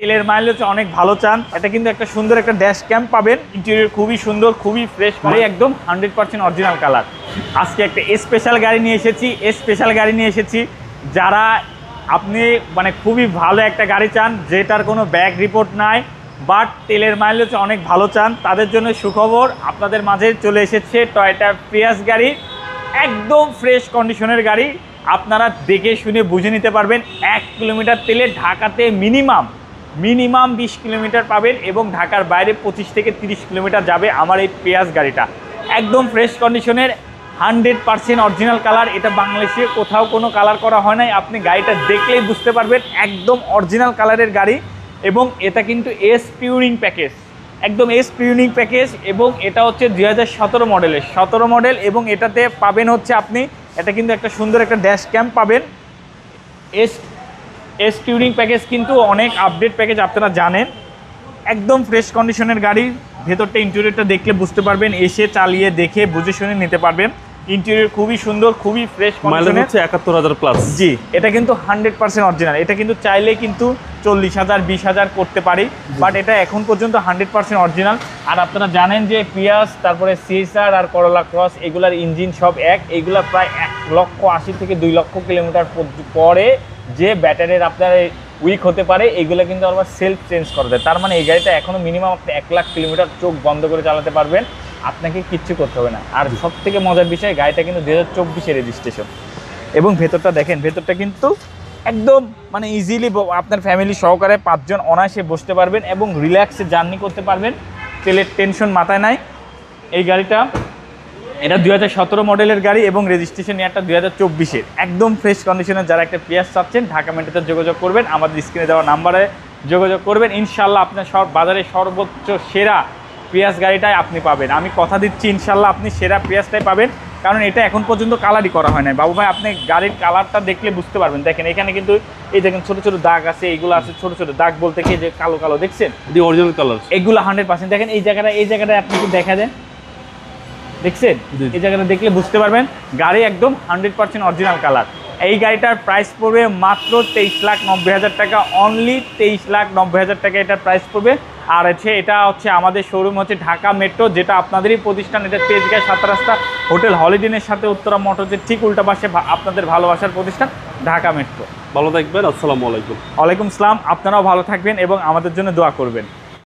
তেলের মাইলেজ অনেক ভালো চান, এটা কিন্তু একটা সুন্দর একটা ড্যাশ ক্যাম্প পাবেন। ইন্টেরিয়র খুবই সুন্দর, খুবই ফ্রেশ, মানে একদম 100% অরিজিনাল কালার। আজকে একটা স্পেশাল গাড়ি নিয়ে এসেছি যারা আপনি মানে খুবই ভালো একটা গাড়ি চান, যেটার কোনো ব্যাক রিপোর্ট নাই, বাট তেলের মাইলেজ অনেক ভালো চান, তাদের জন্য সুখবর। আপনাদের মাঝে চলে এসেছে টয়োটা প্রিয়াস গাড়ি, একদম ফ্রেশ কন্ডিশনের গাড়ি। আপনারা দেখে শুনে বুঝে নিতে পারবেন। 1 কিলোমিটার তেলে ঢাকাতে মিনিমাম 20 কিলোমিটার পাবেন, এবং ঢাকার বাইরে 25 থেকে 30 কিলোমিটার যাবে আমার এই প্রিয়াস গাড়িটা। একদম ফ্রেশ কন্ডিশনের, 100% অরিজিনাল কালার। এটা বাংলাদেশে কোথাও কোনো কালার করা হয় নাই, আপনি গাড়িটা দেখলেই বুঝতে পারবেন একদম অরিজিনাল কালারের গাড়ি। এবং এটা কিন্তু এস পিউরিং প্যাকেজ, একদম এস পিউরিং প্যাকেজ। এবং এটা হচ্ছে 2017 মডেলের, 17 মডেল। এবং এটাতে পাবেন হচ্ছে আপনি, এটা কিন্তু একটা সুন্দর একটা ড্যাশ ক্যাম্প পাবেন। এস টিউরিং প্যাকেজ কিন্তু অনেক আপডেট প্যাকেজ, আপনারা জানেন। একদম ফ্রেশ কন্ডিশনের গাড়ি, ভেতরটা ইন্টেরিয়রটা দেখলে বুঝতে পারবেন, এসে চালিয়ে দেখে বুঝে শুনে নিতে পারবেন। ইন্টেরিয়র খুবই সুন্দর, খুবই ফ্রেশ কন্ডিশনের, হচ্ছে ৭১,০০০ প্লাস। জি, এটা কিন্তু 100% অরিজিনাল। এটা কিন্তু চাইলে কিন্তু 40,000 20,000 করতে পারি, বাট এটা এখন পর্যন্ত 100% অরিজিনাল। আর আপনারা জানেন যে পিয়াস, তারপরে সিএসআর আর করোলা ক্রস, এগুলার ইঞ্জিন সব এক। এগুলা প্রায় 1,80,000 থেকে 2 লক্ষ কিলোমিটার পরে যে ব্যাটারির আপনার উইক হতে পারে, এগুলো কিন্তু আবার সেলফ চেঞ্জ করা যায়। তার মানে এই গাড়িটা এখনও মিনিমাম আপনি 1 লাখ কিলোমিটার চোখ বন্ধ করে চালাতে পারবেন, আপনাকে কিচ্ছু করতে হবে না। আর সব থেকে মজার বিষয়, গাড়িটা কিন্তু 2024 রেজিস্ট্রেশন। এবং ভেতরটা দেখেন, ভেতরটা কিন্তু একদম মানে ইজিলি আপনার ফ্যামিলি সহকারে 5 জন অনায়াসে বসতে পারবেন এবং রিল্যাক্সে জার্নি করতে পারবেন, তেলের টেনশন মাথায় নাই। এই গাড়িটা, এটা 2017 মডেলের গাড়ি এবং রেজিস্ট্রেশন ইয়ারটা 2024-এর। একদম ফ্রেশ কন্ডিশনের যারা একটা প্রিয়াস চাচ্ছেন, ঢাকা মেট্রোতে যোগাযোগ করবেন, আমাদের স্ক্রিনে দেওয়া নাম্বারে যোগাযোগ করবেন। ইনশাল্লাহ আপনার বাজারে সর্বোচ্চ সেরা প্রিয়াস গাড়িটাই আপনি পাবেন। আমি কথা দিচ্ছি, ইনশাল্লাহ আপনি সেরা প্রিয়াসটাই পাবেন, কারণ এটা এখন পর্যন্ত কালারই করা হয় নাই। বাবু ভাই, আপনি গাড়ির কালারটা দেখলে বুঝতে পারবেন। দেখেন এখানে কিন্তু এই দেখেন ছোট ছোট দাগ আছে, এইগুলো আছে ছোট ছোট দাগ বলতে কি, যে কালো কালো দেখছেন, অরিজিনাল কালার, এগুলো 100%। দেখেন এই জায়গাটা আপনি একটু দেখা দেন, দেখছেন, এই জায়গাটা দেখলে বুঝতে পারবেন গাড়ি একদম 100% অরিজিনাল কালার। এই গাড়িটার প্রাইস পড়বে মাত্র 23,90,000 টাকা, অনলি 23,90,000 টাকা এটার প্রাইস পড়বে। আর এটা হচ্ছে আমাদের শোরুম হচ্ছে ঢাকা মেট্রো, যেটা আপনাদেরই প্রতিষ্ঠান। এটা তেজগাঁ 7 রাস্তা হোটেল হলিডেনের সাথে উত্তরা মোটরসের ঠিক উল্টা পাশে আপনাদের ভালোবাসার প্রতিষ্ঠান ঢাকা মেট্রো। ভালো থাকবেন। আসসালামু আলাইকুম। ওয়ালাইকুম আসসালাম। আপনারাও ভালো থাকবেন এবং আমাদের জন্য দোয়া করবেন।